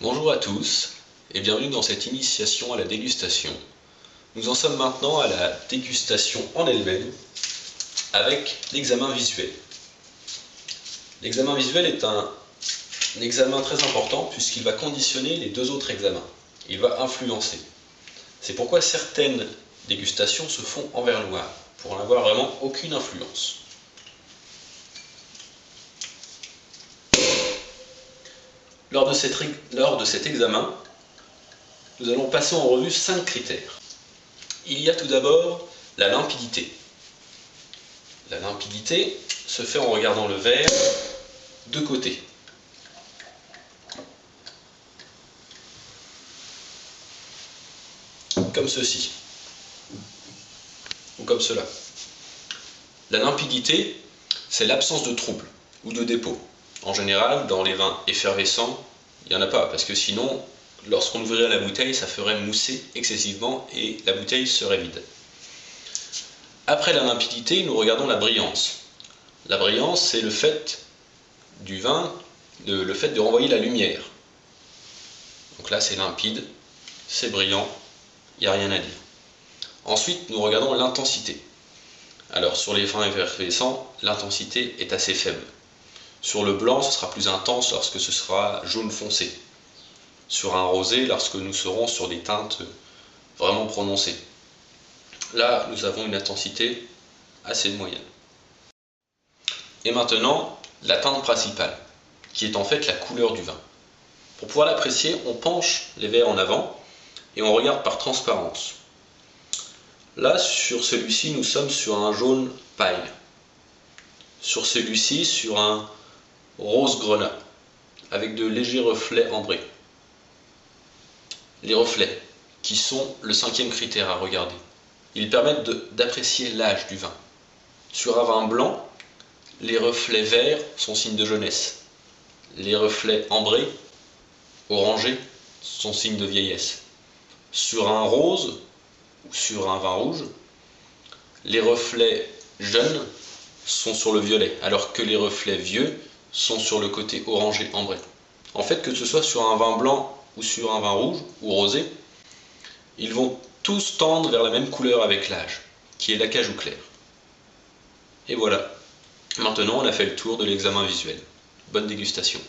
Bonjour à tous et bienvenue dans cette initiation à la dégustation. Nous en sommes maintenant à la dégustation en elle-même avec l'examen visuel. L'examen visuel est un examen très important puisqu'il va conditionner les deux autres examens. Il va influencer. C'est pourquoi certaines dégustations se font en verre noir pour n'avoir vraiment aucune influence. Lors de cet examen, nous allons passer en revue 5 critères. Il y a tout d'abord la limpidité. La limpidité se fait en regardant le verre de côté. Comme ceci. Ou comme cela. La limpidité, c'est l'absence de trouble ou de dépôt. En général, dans les vins effervescents, il n'y en a pas, parce que sinon, lorsqu'on ouvrirait la bouteille, ça ferait mousser excessivement et la bouteille serait vide. Après la limpidité, nous regardons la brillance. La brillance, c'est le fait du vin, le fait de renvoyer la lumière. Donc là, c'est limpide, c'est brillant, il n'y a rien à dire. Ensuite, nous regardons l'intensité. Alors, sur les vins effervescents, l'intensité est assez faible. Sur le blanc, ce sera plus intense lorsque ce sera jaune foncé. Sur un rosé, lorsque nous serons sur des teintes vraiment prononcées. Là, nous avons une intensité assez moyenne. Et maintenant, la teinte principale, qui est en fait la couleur du vin. Pour pouvoir l'apprécier, on penche les verres en avant et on regarde par transparence. Là, sur celui-ci, nous sommes sur un jaune paille. Sur celui-ci, sur un rose grenat, avec de légers reflets ambrés. Les reflets, qui sont le 5e critère à regarder. Ils permettent d'apprécier l'âge du vin. Sur un vin blanc, les reflets verts sont signes de jeunesse. Les reflets ambrés, orangés, sont signes de vieillesse. Sur un rose ou sur un vin rouge, les reflets jeunes sont sur le violet, alors que les reflets vieux sont sur le côté orangé ambré. En fait, que ce soit sur un vin blanc ou sur un vin rouge ou rosé, ils vont tous tendre vers la même couleur avec l'âge, qui est l'acajou clair. Et voilà, maintenant on a fait le tour de l'examen visuel. Bonne dégustation.